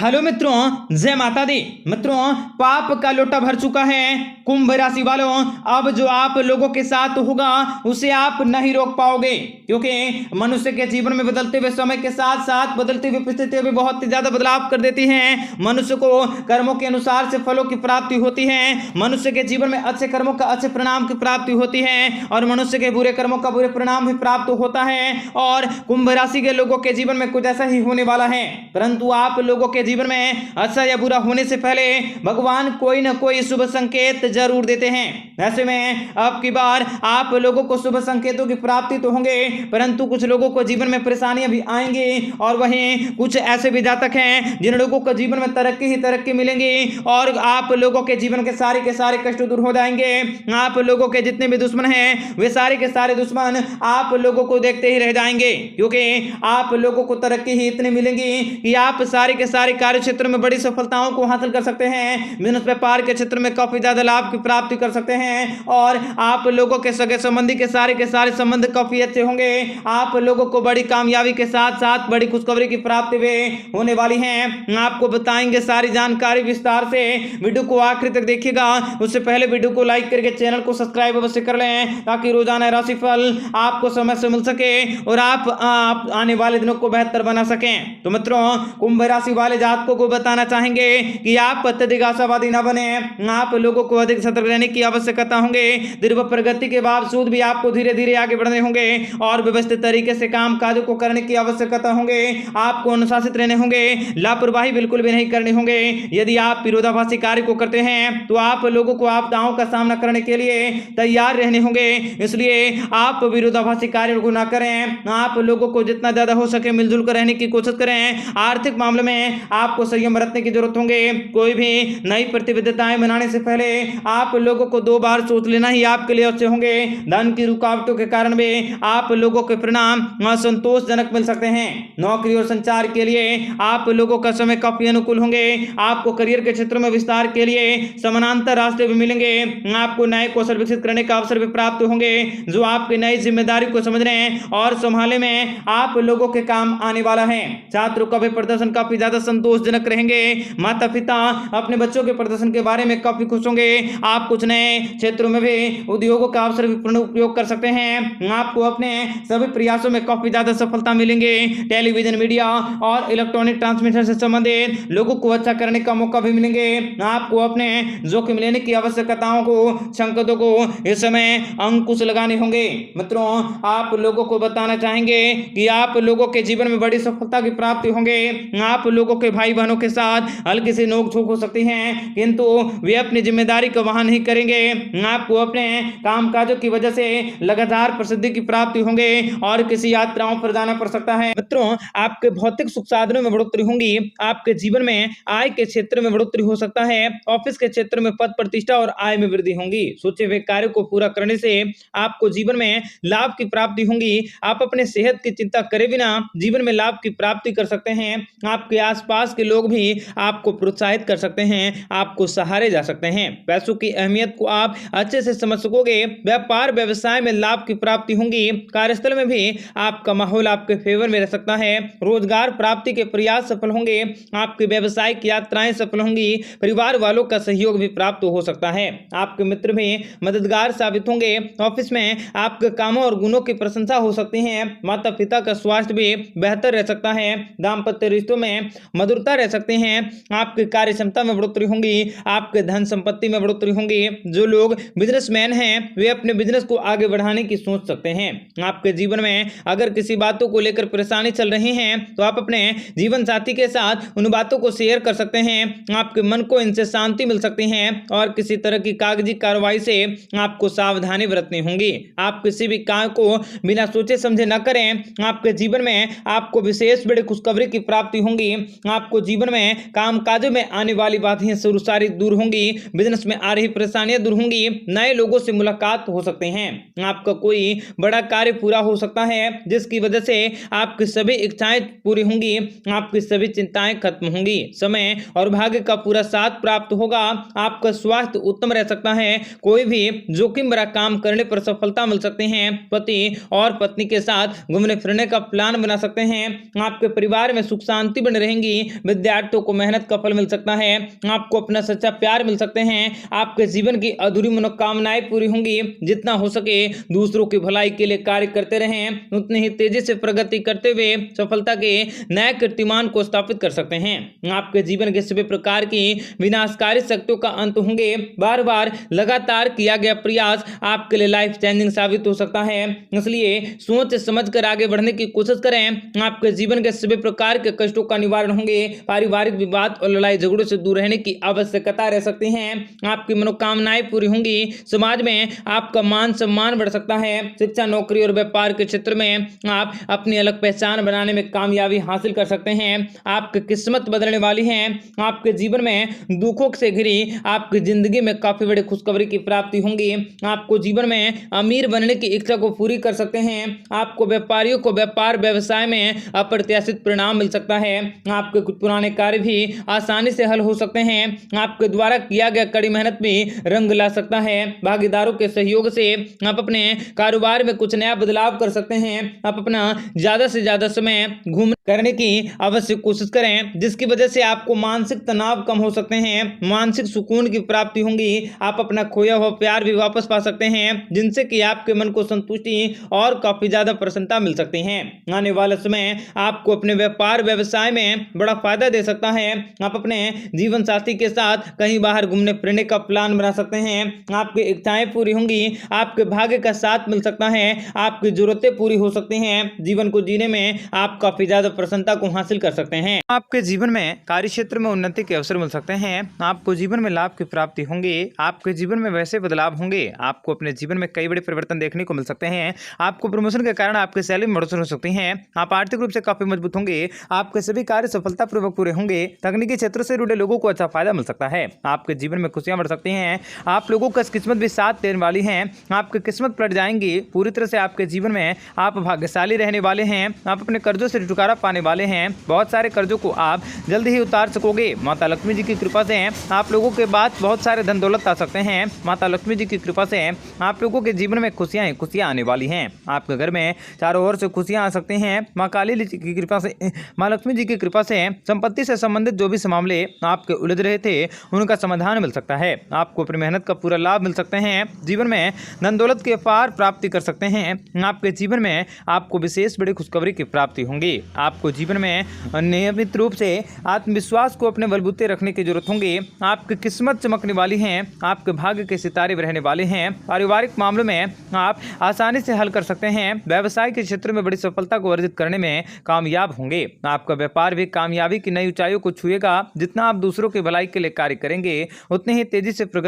Hello मित्रों, जय माता दी। मित्रों, पाप का लोटा भर चुका है कुंभ राशि वालों। अब जो आप लोगों के साथ होगा उसे आप नहीं रोक पाओगे, क्योंकि मनुष्य के जीवन में बदलते हुए समय के साथ साथ बदलती हुई परिस्थितियां भी बहुत ही ज्यादा बदलाव कर देती हैं। मनुष्य को कर्मों के अनुसार से फलों की प्राप्ति होती है। मनुष्य के जीवन में अच्छे कर्मों का अच्छे परिणाम की प्राप्ति होती है और मनुष्य के बुरे कर्मों का बुरे परिणाम भी प्राप्त होता है। और कुंभ राशि के लोगों के जीवन में कुछ ऐसा ही होने वाला है, परंतु आप लोगों के जीवन में अच्छा या बुरा होने से पहले भगवान कोई ना कोई शुभ संकेत जरूर देते हैं। ऐसे में अब की बार आप लोगों को शुभ संकेतों की प्राप्ति तो होंगे, परंतु कुछ लोगों को जीवन में परेशानियां भी आएंगी और वहीं कुछ ऐसे भी जातक हैं जिन लोगों को जीवन में तरक्की ही तरक्की मिलेंगी और आप लोगों के जीवन के सारे कष्ट दूर हो जाएंगे। आप लोगों के जितने भी दुश्मन हैं वे सारे के सारे दुश्मन आप लोगों को देखते ही रह जाएंगे, क्योंकि आप लोगों को तरक्की ही इतनी मिलेंगी कि आप सारे के सारे कार्य क्षेत्र में बड़ी सफलताओं को हासिल कर सकते हैं। बिजनेस व्यापार के क्षेत्र में काफी ज्यादा लाभ की प्राप्ति कर सकते हैं और आप लोगों के सगे संबंधी के सारे संबंध काफी अच्छे होंगे। आप लोगों को बड़ी कामयाबी के साथ साथ बड़ी खुशखबरी की प्राप्ति भी होने वाली है। आपको बताएंगे सारी जानकारी विस्तार से। वीडियो को आखिर तक देखिएगा। उससे पहले वीडियो को लाइक करके चैनल को सब्सक्राइब अवश्य कर लें, ताकि रोजाना राशिफल आपको समय से मिल सके और आप आने वाले दिनों को बेहतर बना सकें। तो मित्रों, कुंभ राशि वाले जातकों को बताना चाहेंगे कि आप अत्यधिक आशावादी न बने। आप लोगों को अधिक सतर्क रहने की आवश्यकता होंगे। दीर्घ प्रगति के बावजूद भी आपको धीरे धीरे आगे बढ़ने होंगे और व्यवस्थित तरीके से काम काजों को करने की आवश्यकता होंगे। आपको अनुशासित रहने होंगे, लापरवाही बिल्कुल भी नहीं करनी होंगे। यदि आप विरोधाभासी कार्य को करते हैं तो आप लोगों को आपदाओं का सामना करने के लिए तैयार रहने होंगे, इसलिए आप विरोधाभासी कार्य को ना करें। आप लोगों को जितना ज्यादा हो सके मिलजुल कर रहने की कोशिश करें। आर्थिक मामले में आपको संयम बरतने की जरूरत होंगे। कोई भी नई प्रतिबद्धताएं बनाने से पहले आप लोगों को 2 बार सोच लेना ही आपके लिए अच्छे होंगे। धन की रुकावटों के कारण भी आप लोगों के परिणाम असंतोषजनक मिल सकते हैं। नौकरी और संचार के लिए आप लोगों का समय काफी अनुकूल होंगे। आपको करियर के क्षेत्र में विस्तार के लिए समानांतर रास्ते भी मिलेंगे। आपको नए कौशल विकसित करने का अवसर भी प्राप्त होंगे, जो आपकी नई जिम्मेदारी को समझने और संभालने में आप लोगों के काम आने वाला है। छात्रों का भी प्रदर्शन काफी ज्यादा संतोषजनक रहेंगे। माता पिता अपने बच्चों के प्रदर्शन के बारे में काफी खुश होंगे। आप कुछ नए क्षेत्रों में भी उद्योगों का अवसर भी पूर्ण उपयोग कर सकते हैं। आपको अपने सभी प्रयासों में काफी ज्यादा सफलता मिलेंगे। टेलीविजन, मीडिया और इलेक्ट्रॉनिक ट्रांसमिशन से संबंधित लोगों को अच्छा करने का मौका भी मिलेंगे। आपको अपने जोखिम लेने की आवश्यकताओं को, संकटों को इस समय अंकुश लगाने होंगे। मित्रों, आप लोगों को बताना चाहेंगे कि आप लोगों के जीवन में बड़ी सफलता की प्राप्ति होंगे। आप लोगों के भाई बहनों के साथ हल्की सी नोक-झोंक हो सकती हैं, किंतु वे अपनी जिम्मेदारी को वहन नहीं करेंगे। आपको अपने कामकाजों की वजह से लगातार प्रसिद्धि की प्राप्ति होंगे और किसी यात्राओं पर जाना पड़ सकता है। मित्रों, आपके भौतिक सुख साधनों में बढ़ोतरी होंगी। आपके जीवन में आय के क्षेत्र में बढ़ोतरी हो सकता है। ऑफिस के क्षेत्र में पद प्रतिष्ठा और आय में वृद्धि होंगी। सोचे हुए कार्य को पूरा करने से आपको जीवन में लाभ की प्राप्ति होंगी। आप अपने सेहत की चिंता करे बिना जीवन में लाभ की प्राप्ति कर सकते हैं। आपके आसपास के लोग भी आपको प्रोत्साहित कर सकते हैं, आपको सहारे जा सकते हैं। पैसों की अहमियत को आप अच्छे से समझ सकोगे। व्यापार व्यवसाय में लाभ की प्राप्ति होंगी। कार्यस्थल में भी आपका माहौल आपके फेवर में रह सकता है। रोजगार प्राप्ति के प्रयास सफल होंगे। आपकी व्यावसायिक यात्राएं सफल होंगी। परिवार वालों का सहयोग भी प्राप्त हो सकता है। आपके मित्र भी मददगार साबित होंगे। ऑफिस में आपके कामों और गुणों की प्रशंसा हो सकती है। माता पिता का स्वास्थ्य भी बेहतर रह सकता है। दाम्पत्य रिश्तों में मधुरता रह सकते हैं। आपकी कार्य क्षमता में बढ़ोतरी होंगी। आपके धन संपत्ति में बढ़ोतरी होंगी। जो लोग बिजनेसमैन हैं वे अपने बिजनेस को आगे बढ़ाने की सोच सकते हैं। आपके जीवन में अगर किसी बातों को लेकर परेशानी चल रही है तो आप अपने जीवन साथी के साथ उन बातों को शेयर कर सकते हैं। आपके मन को इनसे शांति मिल सकती है और किसी तरह की कागजी कार्रवाई से आपको सावधानी बरतनी होगी। आप किसी भी काम को बिना सोचे समझे न करें। आपके जीवन में आपको विशेष बड़ी खुशखबरी की प्राप्ति होंगी। आपको जीवन में कामकाजों में आने वाली बाधाएं सारी दूर होंगी। बिजनेस में आ रही परेशानियां दूर होंगी। होंगी, नए लोगों से मुलाकात हो सकते हैं। आपका कोई बड़ा कार्य पूरा हो सकता है जिसकी वजह से आपकी सभी इच्छाएं पूरी होंगी, आपकी सभी चिंताएं खत्म होंगी। समय और भाग्य का पूरा साथ प्राप्त होगा। आपका स्वास्थ्य उत्तम रह सकता है। कोई भी जोखिम भरा काम करने पर सफलता मिल सकते हैं। पति और पत्नी के साथ घूमने फिरने का प्लान बना सकते हैं। आपके परिवार में सुख शांति बनी रहेंगी। विद्यार्थियों को मेहनत का फल मिल सकता है। आपको अपना सच्चा प्यार मिल सकते हैं। आपके जीवन की अधूरी मनोकामनाएं पूरी होंगी। जितना हो सके दूसरों की भलाई के लिए कार्य करते रहें, उतनी ही तेजी से प्रगति करते हुए सफलता के नए कीर्तिमान को स्थापित कर सकते हैं। आपके जीवन के सभी प्रकार की विनाशकारी शक्तियों का अंत होंगे। बार बार लगातार किया गया प्रयास आपके लिए लाइफ चेंजिंग साबित हो सकता है, इसलिए सोच समझ कर आगे बढ़ने की कोशिश करें। आपके जीवन के सभी प्रकार के कष्टों का निवारण होंगे। पारिवारिक विवाद और लड़ाई झगड़ों से दूर रहने की आवश्यकता रह सकती है। आपकी मनोकामनाएं पूरी होंगी। समाज में आपका मान सम्मान बढ़ सकता है। शिक्षा, नौकरी और व्यापार के क्षेत्र में आप अपनी अलग पहचान बनाने में कामयाबी हासिल कर सकते हैं। आपकी किस्मत बदलने वाली है। आपके जीवन में दुखों से घिरी आपकी जिंदगी में काफी बड़ी खुशखबरी की प्राप्ति होंगी। आपको जीवन में अमीर बनने की इच्छा को पूरी कर सकते हैं। आपको व्यापारियों को व्यापार व्यवसाय में अप्रत्याशित परिणाम मिल सकता है। आपके कुछ पुराने कार्य भी आसानी से हल हो सकते हैं। आपके द्वारा किया गया कड़ी मेहनत भी रंग ला सकता है। भागीदारों के सहयोग से आप अपने कारोबार में कुछ नया बदलाव कर सकते हैं। आप अपना ज्यादा से ज्यादा समय घूमने करने की अवश्य कोशिश करें, जिसकी वजह से आपको मानसिक तनाव कम हो सकते हैं। मानसिक सुकून की प्राप्ति होंगी। आप अपना खोया हुआ प्यार भी वापस पा सकते हैं, जिनसे कि आपके मन को संतुष्टि और काफी ज्यादा प्रसन्नता मिल सकती है। आने वाला समय आपको अपने व्यापार व्यवसाय में बड़ा फायदा दे सकता है। आप अपने जीवन साथी के साथ कहीं बाहर घूमने फिरने का प्लान बना सकते हैं। आपकी इच्छाएं पूरी होंगी। आपके भाग्य का साथ मिल सकता है। आपकी जरूरतें पूरी हो सकती हैं। जीवन को जीने में आप काफी ज्यादा प्रसन्नता को हासिल कर सकते हैं। आपके जीवन में कार्य क्षेत्र में उन्नति के अवसर मिल सकते हैं। आपको जीवन में लाभ की प्राप्ति होंगी। आपके जीवन में वैसे बदलाव होंगे। आपको अपने जीवन में कई बड़े परिवर्तन देखने को मिल सकते हैं। आपको प्रमोशन के कारण आपकी सैलरी में बढ़ोतरी हो सकती है। आप आर्थिक रूप से काफी मजबूत होंगे। आपके सभी कार्य सफलतापूर्वक पूरे होंगे। तकनीकी क्षेत्र से जुड़े लोगों को अच्छा फायदा मिल सकता है। आपके जीवन में खुशियां बढ़ सकती हैं। आप लोगों का किस्मत भी साथ देने वाली है। आपकी किस्मत पलट जाएंगी। पूरी तरह से आपके जीवन में आप भाग्यशाली रहने वाले हैं। आप अपने कर्जों से छुटकारा पाने वाले हैं। बहुत सारे कर्जों को आप जल्द ही उतार सकोगे। माता लक्ष्मी जी की कृपा से आप लोगों के बाद बहुत सारे धन दौलत आ सकते हैं। माता लक्ष्मी जी की कृपा से आप लोगों के जीवन में खुशियां आने वाली हैं। आपके घर में चारों ओर से खुशियां आ सकती हैं। माँ काली जी की कृपा से, माँ लक्ष्मी जी की कृपा से संपत्ति से संबंधित जो भी मामले आपके उलझ रहे थे उनका समाधान मिल सकता है। आपको अपनी मेहनत का पूरा लाभ मिल सकते हैं। जीवन में धन दौलत की अपार प्राप्ति कर सकते हैं। आपके जीवन में आपको विशेष बड़ी खुशखबरी की प्राप्ति होंगी। आपको जीवन में नियमित रूप से आत्मविश्वास को अपने बलबूते रखने की जरूरत होगी। आपकी किस्मत चमकने वाली है। आपके भाग्य के सितारे रहने वाले हैं। पारिवारिक मामलों में आप आसानी से हल कर सकते हैं। व्यवसाय के क्षेत्र में बड़ी सफलता को अर्जित करने में कामयाब होंगे। आपका व्यापार भी कामयाबी की नई ऊंचाइयों को छुएगा। जितना आप दूसरों की भलाई के लिए कार्य करेंगे, उतनी ही तेजी से प्रगति